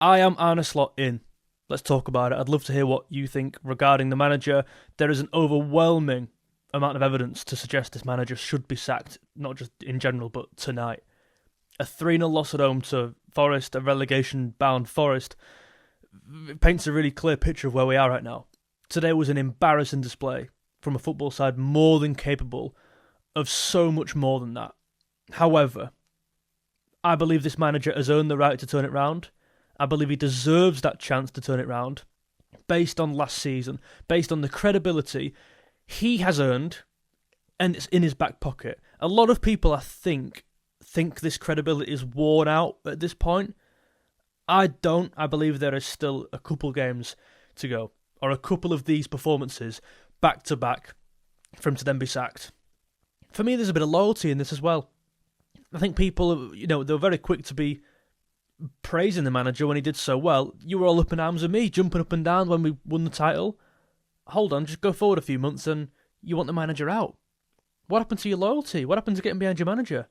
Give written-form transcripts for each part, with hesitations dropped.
I am Arne Slot in. Let's talk about it. I'd love to hear what you think regarding the manager. There is an overwhelming amount of evidence to suggest this manager should be sacked, not just in general, but tonight. A 3-0 loss at home to Forest, a relegation-bound Forest, paints a really clear picture of where we are right now. Today was an embarrassing display from a football side more than capable of so much more than that. However, I believe this manager has earned the right to turn it round. I believe he deserves that chance to turn it round, based on last season, based on the credibility he has earned, and it's in his back pocket. A lot of people, I think this credibility is worn out at this point. I don't. I believe there is still a couple games to go, or a couple of these performances back to back for him to then be sacked. For me, there's a bit of loyalty in this as well. I think people, they were very quick to be praising the manager when he did so well. You were all up in arms with me, jumping up and down when we won the title. Hold on, just go forward a few months and you want the manager out. What happened to your loyalty? What happened to getting behind your manager?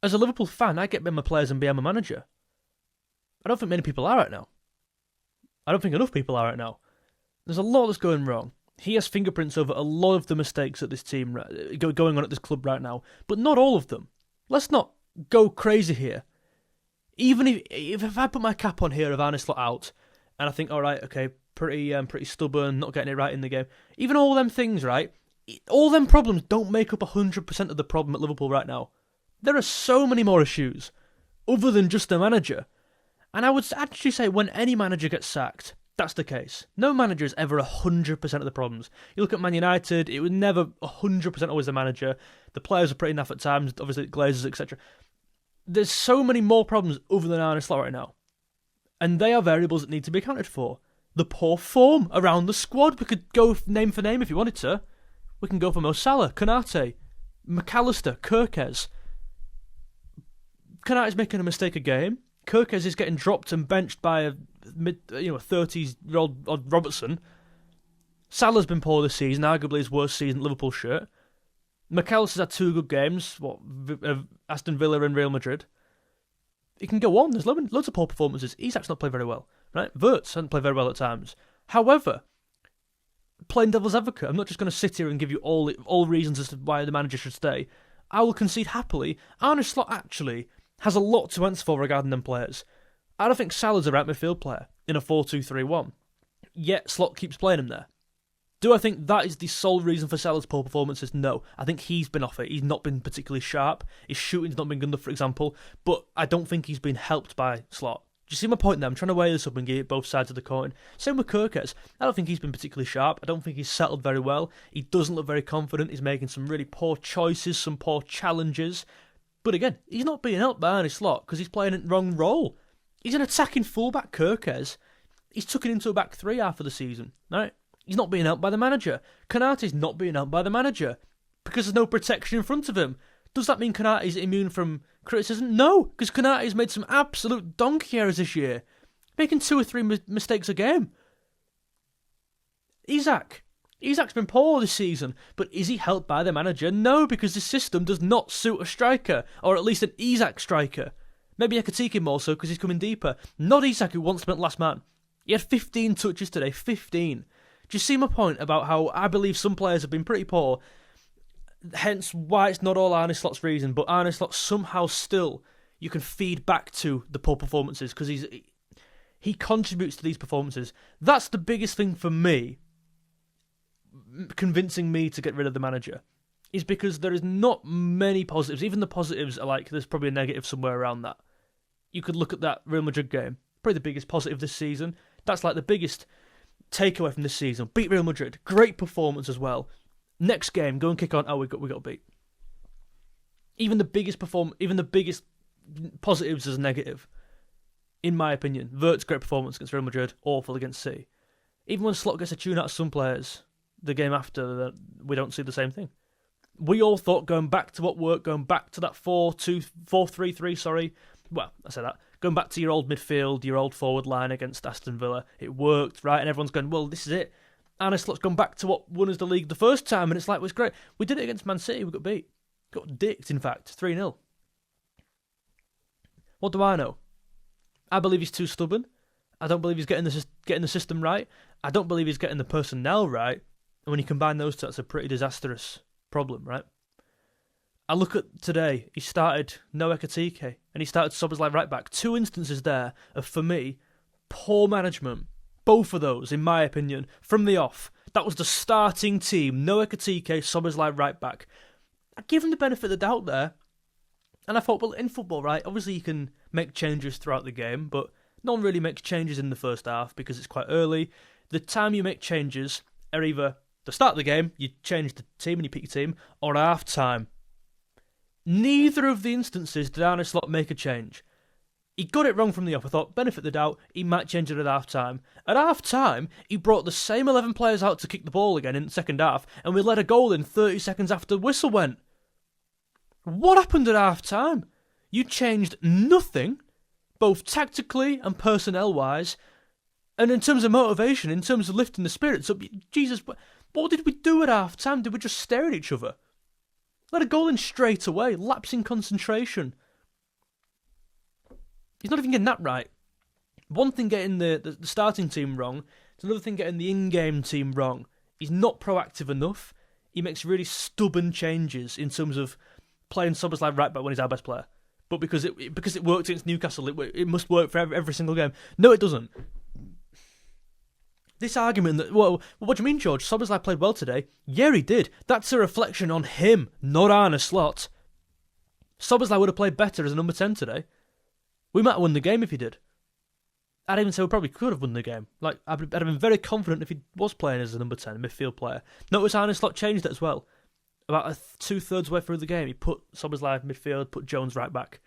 As a Liverpool fan, I get behind my players and behind my manager. I don't think many people are right now. I don't think enough people are right now. There's a lot that's going wrong. He has fingerprints over a lot of the mistakes that this team going on at this club right now, but not all of them. Let's not go crazy here. Even if I put my cap on here of Arne Slot out, and I think, all right, okay, pretty stubborn, not getting it right in the game. Even all them things, right? All them problems don't make up 100% of the problem at Liverpool right now. There are so many more issues, other than just the manager. And I would actually say when any manager gets sacked, that's the case. No manager is ever 100% of the problems. You look at Man United, it was never 100% always the manager. The players are pretty naff at times, obviously Glazers, etc. There's so many more problems other than Arne Slot right now. And they are variables that need to be accounted for. The poor form around the squad. We could go name for name if you wanted to. We can go for Mo Salah, Konate, McAllister, Kirkez. Konate's making a mistake a game. Kirkez is getting dropped and benched by a 30-year-old Robertson. Salah's been poor this season, arguably his worst season at Liverpool shirt. McAllister's had 2 good games, Aston Villa and Real Madrid. It can go on, there's loads of poor performances. Isak's not played very well, right? Wirtz hasn't played very well at times. However, playing devil's advocate, I'm not just going to sit here and give you all reasons as to why the manager should stay. I will concede happily. Arne Slot actually has a lot to answer for regarding them players. I don't think Salah's a right midfield player in a 4-2-3-1. Yet Slot keeps playing him there. Do I think that is the sole reason for Salah's poor performances? No. I think he's been off it. He's not been particularly sharp. His shooting's not been good enough, for example. But I don't think he's been helped by Slot. Do you see my point there? I'm trying to weigh this up and give both sides of the coin. Same with Kirkez. I don't think he's been particularly sharp. I don't think he's settled very well. He doesn't look very confident. He's making some really poor choices, some poor challenges. But again, he's not being helped by Arne Slot because he's playing in the wrong role. He's an attacking fullback, Kirkez. He's took it into a back 3 half of the season, right? He's not being helped by the manager. Konate's not being helped by the manager because there's no protection in front of him. Does that mean Konate's immune from criticism? No, because Konate's made some absolute donkey errors this year, making 2 or 3 mistakes a game. Isak's been poor this season, but is he helped by the manager? No, because the system does not suit a striker, or at least an Isak striker. Maybe Ekatike more so because he's coming deeper. Not Isak, who once meant last man. He had 15 touches today, 15. Do you see my point about how I believe some players have been pretty poor, hence why it's not all Arne Slot's reason, but Arne Slot somehow still, you can feed back to the poor performances because he contributes to these performances. That's the biggest thing for me, convincing me to get rid of the manager, is because there is not many positives. Even the positives are like, there's probably a negative somewhere around that. You could look at that Real Madrid game, probably the biggest positive this season. That's like the biggest takeaway from this season. Beat Real Madrid, great performance as well. Next game, go and kick on. Oh, we got to beat. Even the biggest positives is negative, in my opinion. Wirtz, great performance against Real Madrid, awful against City. Even when Slot gets a tune out of some players, the game after, we don't see the same thing. We all thought going back to what worked, going back to that 4-3-3, well, I say that. Going back to your old midfield, your old forward line against Aston Villa, it worked, right? And everyone's going, well, this is it. Arne Slot's gone back to what won us the league the first time, and it's like, well, it's great. We did it against Man City, we got beat. Got dicked, in fact, 3-0. What do I know? I believe he's too stubborn. I don't believe he's getting the system right. I don't believe he's getting the personnel right. And when you combine those two, that's a pretty disastrous problem, right? I look at today, he started no Ekatike, and he started Szoboszlai right back. 2 instances there of, for me, poor management. Both of those, in my opinion, from the off. That was the starting team. No Ekatike, Szoboszlai right back. I give him the benefit of the doubt there. And I thought, well, in football, right, obviously you can make changes throughout the game, but no one really makes changes in the first half because it's quite early. The time you make changes are either the start of the game, you change the team and you pick your team, or half time. Neither of the instances did Arne Slot make a change. He got it wrong from the off. I thought, benefit of the doubt, he might change it at half time. At half time, he brought the same 11 players out to kick the ball again in the second half, and we let a goal in 30 seconds after the whistle went. What happened at half time? You changed nothing, both tactically and personnel-wise, and in terms of motivation, in terms of lifting the spirits up. Jesus, what did we do at half time? Did we just stare at each other? Let a goal in straight away, lapse in concentration. He's not even getting that right. One thing getting the starting team wrong, it's another thing getting the in-game team wrong. He's not proactive enough. He makes really stubborn changes in terms of playing Szoboszlai right back when he's our best player. But because it worked against Newcastle, it must work for every single game. No, it doesn't. This argument that, well, what do you mean, George? Szoboszlai played well today. Yeah, he did. That's a reflection on him, not Arne Slot. Szoboszlai would have played better as a number 10 today. We might have won the game if he did. I'd even say we probably could have won the game. Like, I'd have been very confident if he was playing as a number 10 midfield player. Notice Arne Slot changed it as well. About 2/3 way through the game, he put Szoboszlai midfield, put Jones right back.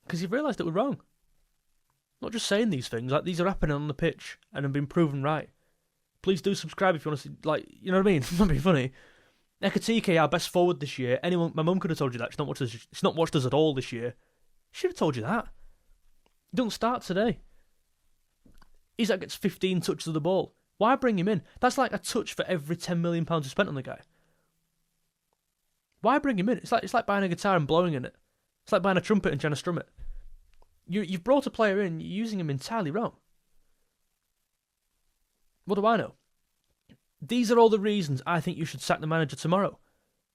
Because he realised that we're wrong. Not just saying these things, like, these are happening on the pitch and have been proven right. Please do subscribe if you want to see, like, you know what I mean? It's not being funny. Ekatike, our best forward this year. My mum could have told you that. She's not watched us at all this year. She would have told you that. He don't start today. Isak gets 15 touches of the ball. Why bring him in? That's like a touch for every £10 million you spent on the guy. Why bring him in? It's like buying a guitar and blowing in it. It's like buying a trumpet and trying to strum it. You've brought a player in, you're using him entirely wrong. What do I know? These are all the reasons I think you should sack the manager tomorrow.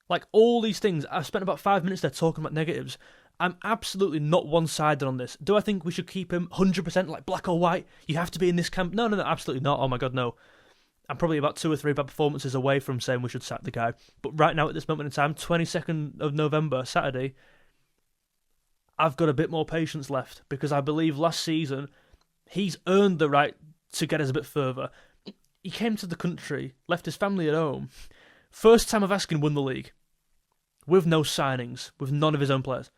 Like, all these things, I've spent about 5 minutes there talking about negatives. I'm absolutely not one-sided on this. Do I think we should keep him 100% like black or white? You have to be in this camp? No, absolutely not. Oh my God, no. I'm probably about 2 or 3 bad performances away from saying we should sack the guy. But right now, at this moment in time, 22nd of November, Saturday, I've got a bit more patience left because I believe last season he's earned the right to get us a bit further. He came to the country, left his family at home. First time of asking, won the league. With no signings, with none of his own players.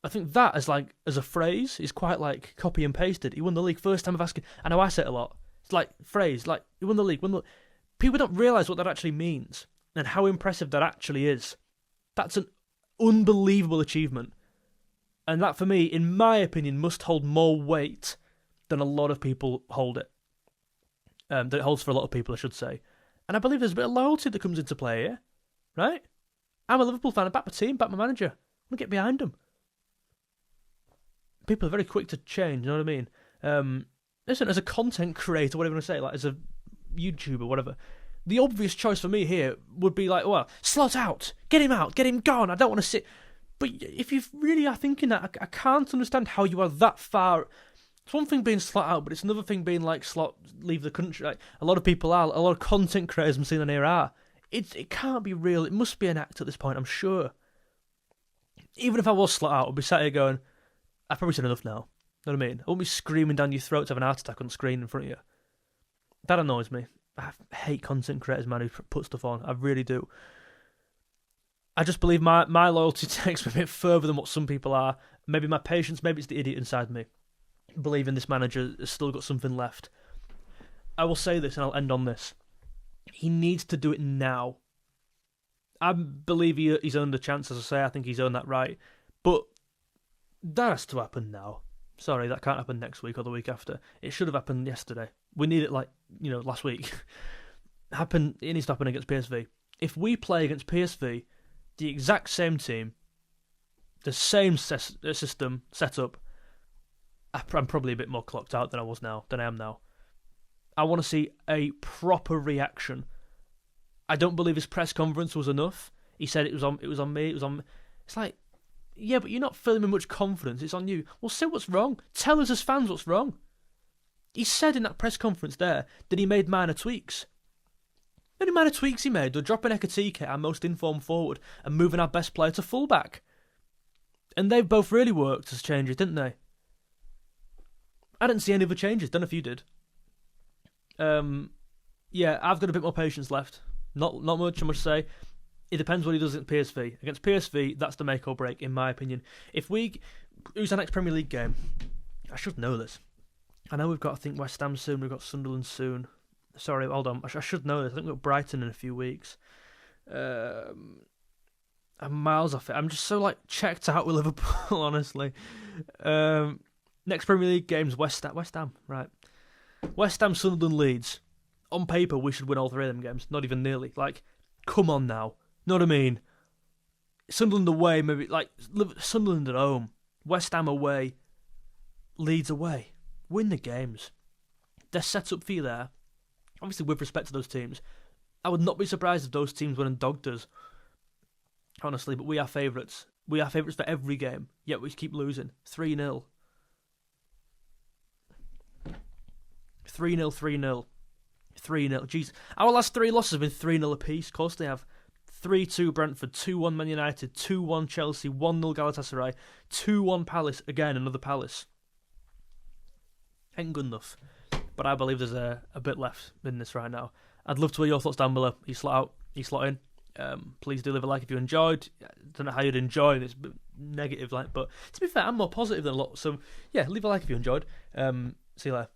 I think that as a phrase is quite like copy and pasted. He won the league first time of asking. I know I say it a lot. It's like phrase, like he won the league. People don't realise what that actually means and how impressive that actually is. That's an unbelievable achievement. And that, for me, in my opinion, must hold more weight than a lot of people hold it. That it holds for a lot of people, I should say. And I believe there's a bit of loyalty that comes into play here, right? I'm a Liverpool fan. I back my team, back my manager. I want to get behind them. People are very quick to change, you know what I mean? Listen, as a content creator, whatever you want to say, like as a YouTuber, whatever, the obvious choice for me here would be like, well, Slot out, get him gone. I don't want to sit. But if you really are thinking that, I can't understand how you are that far. It's one thing being Slot out, but it's another thing being like Slot leave the country. Like, a lot of people are, a lot of content creators I'm seeing on here are. It can't be real. It must be an act at this point, I'm sure. Even if I was Slot out, I'd be sat here going, I've probably said enough now. You know what I mean? I won't be screaming down your throat to have an heart attack on the screen in front of you. That annoys me. I hate content creators, man, who put stuff on. I really do. I just believe my loyalty takes me a bit further than what some people are. Maybe my patience, maybe it's the idiot inside me. Believing this manager has still got something left. I will say this and I'll end on this. He needs to do it now. I believe he's earned a chance, as I say. I think he's earned that right. But that has to happen now. Sorry, that can't happen next week or the week after. It should have happened yesterday. We need it last week. It needs to happen against PSV. If we play against PSV, the exact same team, the same system, setup, I'm probably a bit more clocked out than I am now. I want to see a proper reaction. I don't believe his press conference was enough. He said it was on me. It's like, yeah, but you're not filling with much confidence. It's on you. Well, say what's wrong. Tell us as fans what's wrong. He said in that press conference there that he made minor tweaks. The only minor tweaks he made were dropping Ekatike, our most informed forward, and moving our best player to fullback. And they've both really worked as changes, didn't they? I didn't see any other changes. Don't know if you did. Yeah, I've got a bit more patience left. Not much, I must say. It depends what he does against PSV. Against PSV, that's the make or break, in my opinion. Who's our next Premier League game? I should know this. I know we've got, I think, West Ham soon. We've got Sunderland soon. Sorry, hold on. I should know this. I think we've got Brighton in a few weeks. I'm miles off it. I'm just so, checked out with Liverpool, honestly. Next Premier League game's West Ham, right. West Ham, Sunderland, Leeds. On paper, we should win all three of them games. Not even nearly. Come on now. Know what I mean? Sunderland away, maybe, Sunderland at home. West Ham away. Leeds away. Win the games. They're set up for you there. Obviously, with respect to those teams, I would not be surprised if those teams went and dogged us. Honestly, but we are favourites. We are favourites for every game, yet we keep losing. 3-0. 3-0, 3-0. 3-0. Jeez. Our last three losses have been 3-0 apiece. Of course they have. 3-2 Brentford, 2-1 Man United, 2-1 Chelsea, 1-0 Galatasaray, 2-1 Palace. Again, another Palace. Ain't good enough. But I believe there's a bit left in this right now. I'd love to hear your thoughts down below. You slot out, you slot in. Please do leave a like if you enjoyed. I don't know how you'd enjoy this, but negative, but to be fair, I'm more positive than a lot. So yeah, leave a like if you enjoyed. See you later.